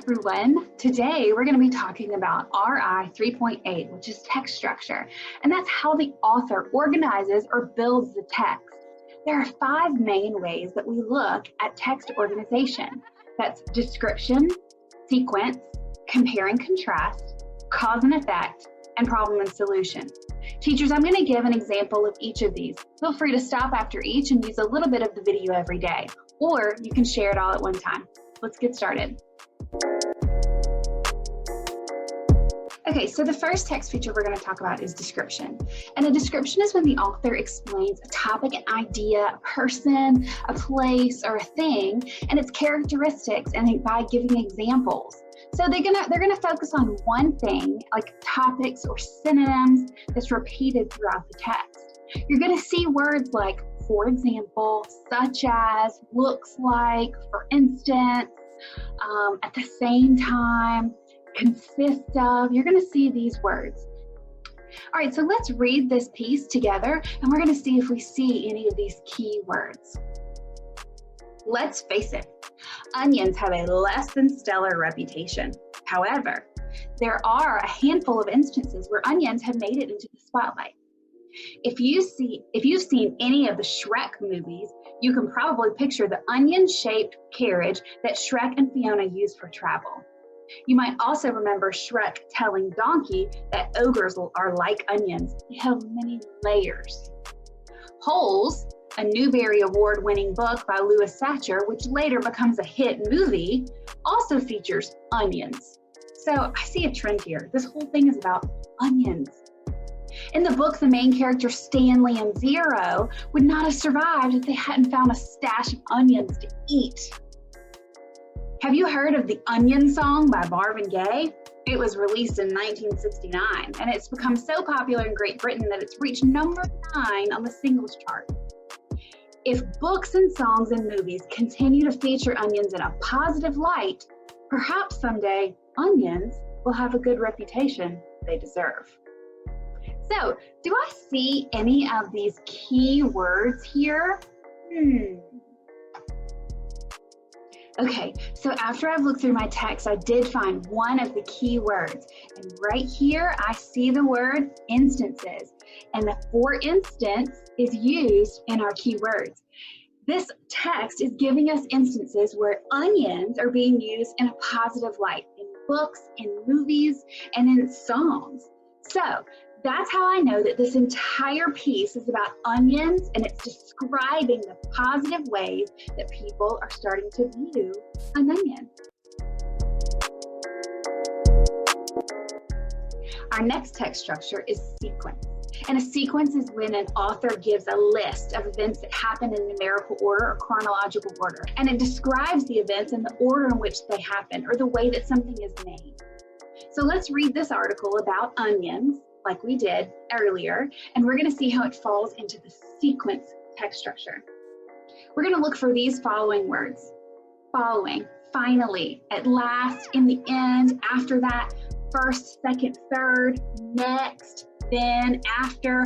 everyone. Today we're going to be talking about RI.3.8, which is text structure, and that's how the author organizes or builds the text. There are 5 main ways that we look at text organization. That's description, sequence, compare and contrast, cause and effect, and problem and solution. Teachers, I'm going to give an example of each of these. Feel free to stop after each and use a little bit of the video every day, or you can share it all at one time. Let's get started. Okay, so the first text feature we're going to talk about is description. And a description is when the author explains a topic, an idea, a person, a place, or a thing, and its characteristics, and by giving examples. So they're gonna focus on one thing, like topics or synonyms that's repeated throughout the text. You're gonna see words like, for example, such as, looks like, for instance, at the same time, consist of. You're gonna see these words. All right, so let's read this piece together and we're gonna see if we see any of these key words. Let's face it, onions have a less than stellar reputation. However, there are a handful of instances where onions have made it into the spotlight. If you've seen any of the Shrek movies, you can probably picture the onion-shaped carriage that Shrek and Fiona use for travel. You might also remember Shrek telling Donkey that ogres are like onions. They have many layers. Holes, a Newbery Award-winning book by Louis Satcher, which later becomes a hit movie, also features onions. So I see a trend here. This whole thing is about onions. In the book, the main character Stanley and Zero would not have survived if they hadn't found a stash of onions to eat. Have you heard of the Onion Song by Marvin Gaye? It was released in 1969, and it's become so popular in Great Britain that it's reached number 9 on the singles chart. If books and songs and movies continue to feature onions in a positive light, perhaps someday onions will have a good reputation they deserve. So, do I see any of these key words here? Okay, so after I've looked through my text, I did find one of the key words. And right here, I see the word instances. And the for instance is used in our keywords. This text is giving us instances where onions are being used in a positive light in books, in movies, and in songs. So that's how I know that this entire piece is about onions, and it's describing the positive ways that people are starting to view an onion. Our next text structure is sequence. And a sequence is when an author gives a list of events that happen in numerical order or chronological order. And it describes the events in the order in which they happen or the way that something is made. So let's read this article about onions, like we did earlier, and we're going to see how it falls into the sequence text structure. We're going to look for these following words. Following, finally, at last, in the end, after that, first, second, third, next, then, after,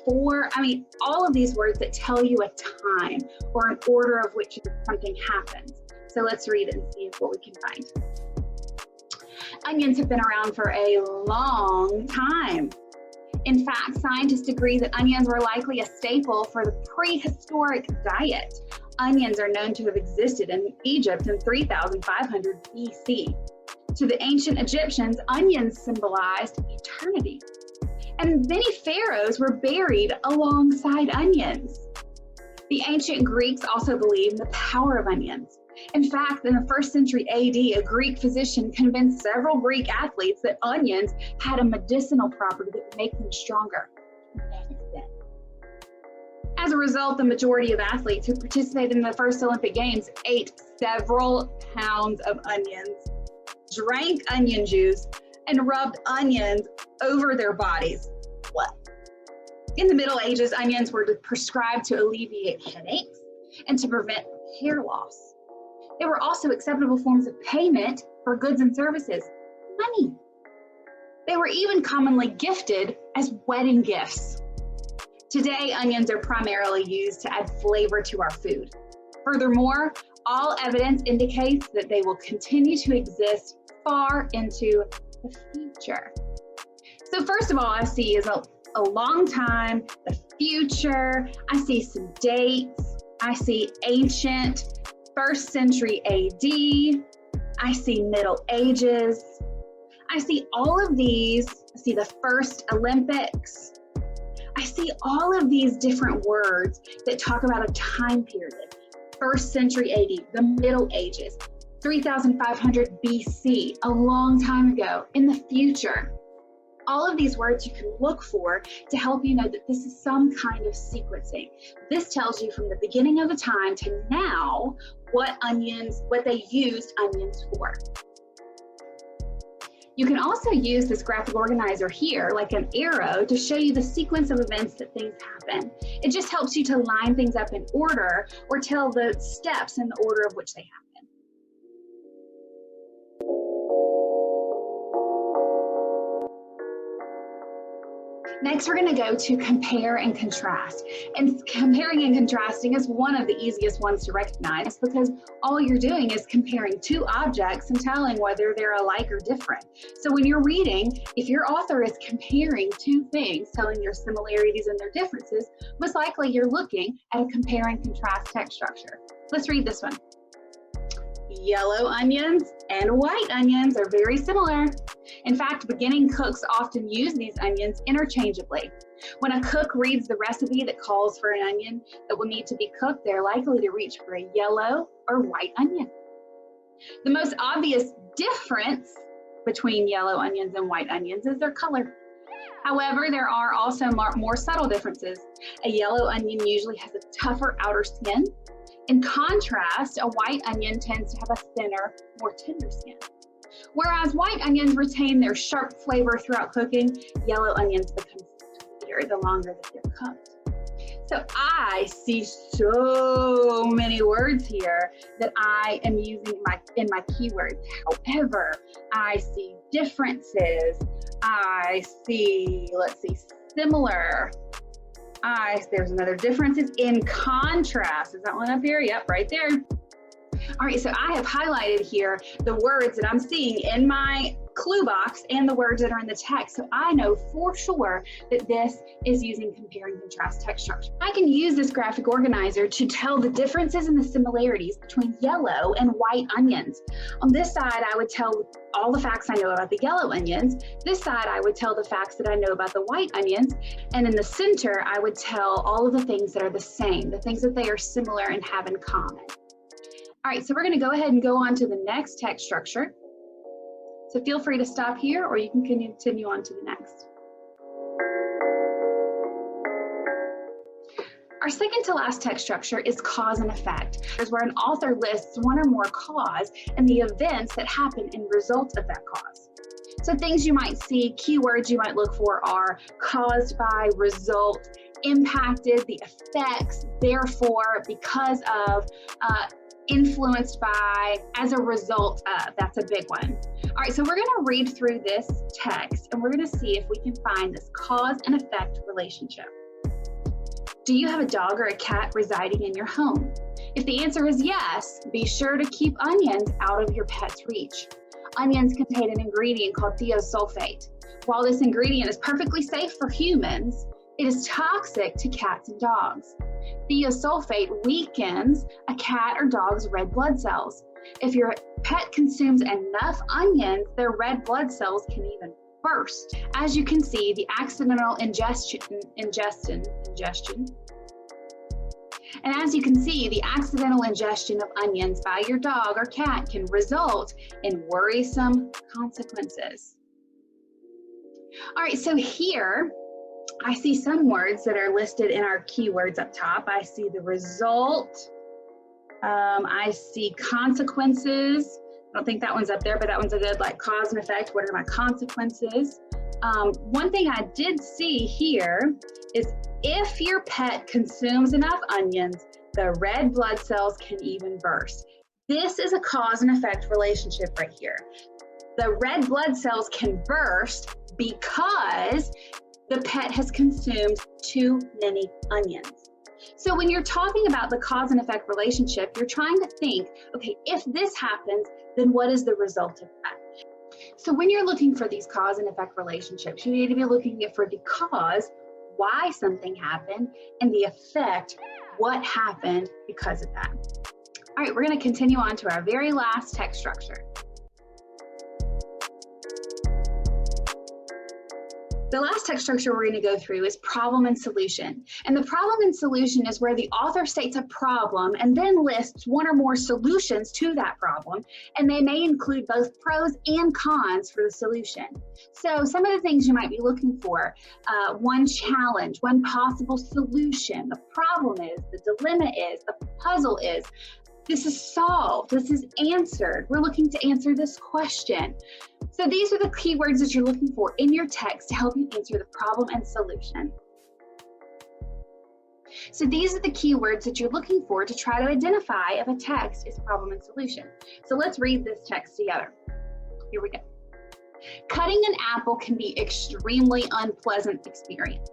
before. I mean, all of these words that tell you a time or an order of which something happens. So let's read it and see what we can find. Onions have been around for a long time. In fact, scientists agree that onions were likely a staple for the prehistoric diet. Onions are known to have existed in Egypt in 3500 BC. To the ancient Egyptians, onions symbolized eternity. And many pharaohs were buried alongside onions. The ancient Greeks also believed in the power of onions. In fact, in the 1st century AD, a Greek physician convinced several Greek athletes that onions had a medicinal property that would make them stronger. As a result, the majority of athletes who participated in the first Olympic Games ate several pounds of onions, drank onion juice, and rubbed onions over their bodies. What? In the Middle Ages, onions were prescribed to alleviate headaches and to prevent hair loss. They were also acceptable forms of payment for goods and services, money. They were even commonly gifted as wedding gifts. Today, onions are primarily used to add flavor to our food. Furthermore, All evidence indicates that they will continue to exist far into the future. So first of all, I see is a long time, the future. I see some dates. I see ancient, 1st century AD. I see Middle Ages. I see all of these. I see the first Olympics. I see all of these different words that talk about a time period. 1st century AD, the Middle Ages, 3500 BC, a long time ago, in the future. All of these words you can look for to help you know that this is some kind of sequencing. This tells you from the beginning of the time to now what they used onions for. You can also use this graphic organizer here, like an arrow, to show you the sequence of events that things happen. It just helps you to line things up in order or tell the steps in the order of which they happen. Next, we're going to go to compare and contrast. And comparing and contrasting is one of the easiest ones to recognize because all you're doing is comparing two objects and telling whether they're alike or different. So when you're reading, if your author is comparing two things, telling their similarities and their differences, most likely you're looking at a compare and contrast text structure. Let's read this one. Yellow onions and white onions are very similar. In fact, beginning cooks often use these onions interchangeably. When a cook reads the recipe that calls for an onion that will need to be cooked, they're likely to reach for a yellow or white onion. The most obvious difference between yellow onions and white onions is their color. However, there are also more subtle differences. A yellow onion usually has a tougher outer skin. In contrast, a white onion tends to have a thinner, more tender skin. Whereas white onions retain their sharp flavor throughout cooking, yellow onions become sweeter the longer that they're cooked. So I see so many words here that I am using in my keywords. However, I see differences. I see, similar. There's another differences in contrast. Is that one up here? Yep, right there. All right, so I have highlighted here the words that I'm seeing in my clue box and the words that are in the text. So I know for sure that this is using compare and contrast text structure. I can use this graphic organizer to tell the differences and the similarities between yellow and white onions. On this side, I would tell all the facts I know about the yellow onions. This side, I would tell the facts that I know about the white onions. And in the center, I would tell all of the things that are the same, the things that they are similar and have in common. All right, so we're going to go ahead and go on to the next text structure. So feel free to stop here or you can continue on to the next. Our second to last text structure is cause and effect. It's where an author lists one or more cause and the events that happen in result of that cause. So things you might see, keywords you might look for are caused by, result, impacted, the effects, therefore, because of, influenced by, as a result of. That's a big one. All right, so we're going to read through this text and we're going to see if we can find this cause and effect relationship. Do you have a dog or a cat residing in your home? If the answer is yes, be sure to keep onions out of your pet's reach. Onions contain an ingredient called thiosulfate. While this ingredient is perfectly safe for humans, it is toxic to cats and dogs. Thiosulfate weakens a cat or dog's red blood cells. If your pet consumes enough onions, their red blood cells can even burst. As you can see, the accidental ingestion. And as you can see, the accidental ingestion of onions by your dog or cat can result in worrisome consequences. All right, so here, I see some words that are listed in our keywords up top. I see the result. I see consequences. I don't think that one's up there, but that one's a good like cause and effect. What are my consequences? One thing I did see here is if your pet consumes enough onions, the red blood cells can even burst. This is a cause and effect relationship right here. The red blood cells can burst because the pet has consumed too many onions. So when you're talking about the cause and effect relationship, you're trying to think, okay, if this happens, then what is the result of that? So when you're looking for these cause and effect relationships, you need to be looking for the cause, why something happened, and the effect, what happened because of that. All right, we're going to continue on to our very last text structure. The last text structure we're going to go through is problem and solution. And the problem and solution is where the author states a problem and then lists one or more solutions to that problem. And they may include both pros and cons for the solution. So some of the things you might be looking for, one challenge, one possible solution, the problem is, the dilemma is, the puzzle is. This is solved, this is answered. We're looking to answer this question. So these are the keywords that you're looking for in your text to help you answer the problem and solution. So these are the keywords that you're looking for to try to identify if a text is problem and solution. So let's read this text together. Here we go. Cutting an apple can be extremely unpleasant experience.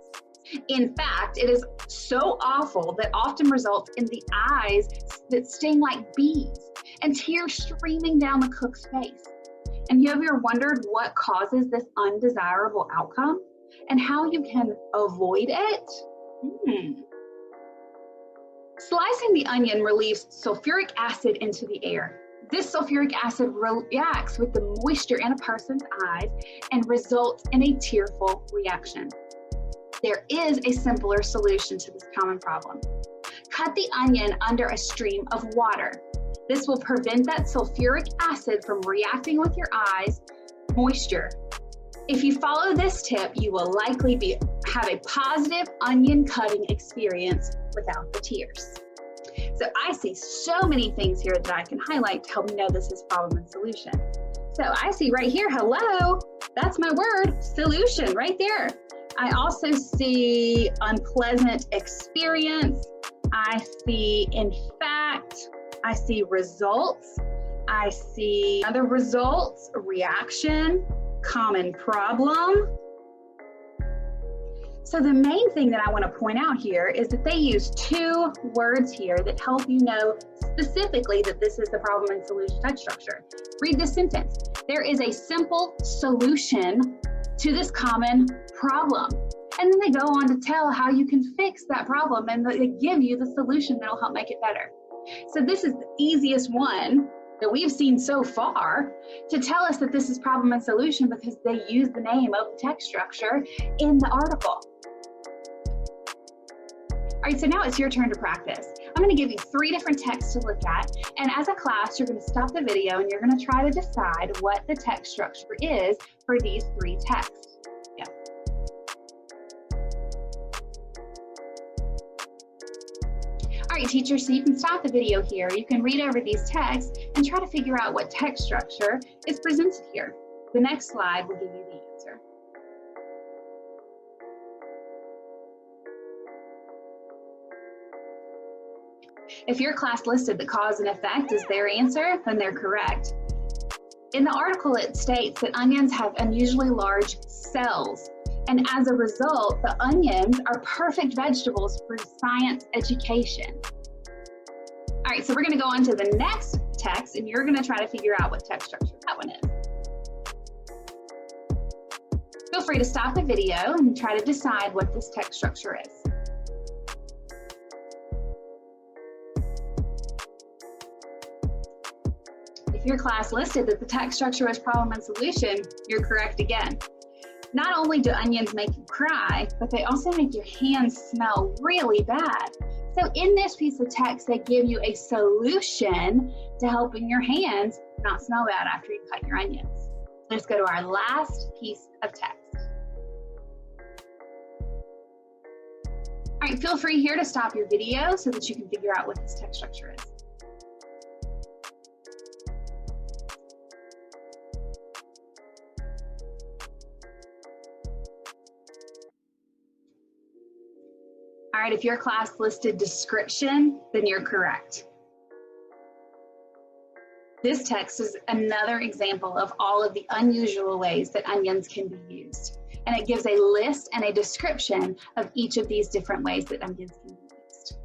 In fact, it is so awful that often results in the eyes that sting like bees and tears streaming down the cook's face. And you ever wondered what causes this undesirable outcome and how you can avoid it? Slicing the onion relieves sulfuric acid into the air. This sulfuric acid reacts with the moisture in a person's eyes and results in a tearful reaction. There is a simpler solution to this common problem. Cut the onion under a stream of water. This will prevent that sulfuric acid from reacting with your eyes' moisture. If you follow this tip, you will likely have a positive onion cutting experience without the tears. So I see so many things here that I can highlight to help me know this is problem and solution. So I see right here, hello, that's my word, solution, right there. I also see unpleasant experience. I see in fact, I see results. I see other results, reaction, common problem. So the main thing that I want to point out here is that they use two words here that help you know specifically that this is the problem and solution text structure. Read this sentence. There is a simple solution to this common problem. And then they go on to tell how you can fix that problem and they give you the solution that will help make it better. So this is the easiest one that we've seen so far to tell us that this is problem and solution because they use the name of the text structure in the article. All right, so now it's your turn to practice. I'm going to give you 3 different texts to look at, and as a class, you're going to stop the video and you're going to try to decide what the text structure is for these 3 texts. Yeah. All right, teachers, so you can stop the video here. You can read over these texts and try to figure out what text structure is presented here. The next slide will give you the answer. If your class listed the cause and effect as their answer, then they're correct. In the article, it states that onions have unusually large cells, and as a result, the onions are perfect vegetables for science education. All right, so we're going to go on to the next text, and you're going to try to figure out what text structure that one is. Feel free to stop the video and try to decide what this text structure is. If your class listed that the text structure was problem and solution, you're correct again. Not only do onions make you cry, but they also make your hands smell really bad. So in this piece of text, they give you a solution to helping your hands not smell bad after you cut your onions. Let's go to our last piece of text. All right, feel free here to stop your video so that you can figure out what this text structure is. All right, if your class listed description, then you're correct. This text is another example of all of the unusual ways that onions can be used. And it gives a list and a description of each of these different ways that onions can be used.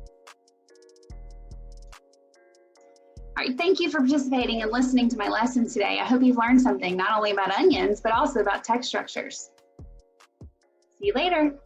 All right, thank you for participating and listening to my lesson today. I hope you've learned something not only about onions, but also about text structures. See you later.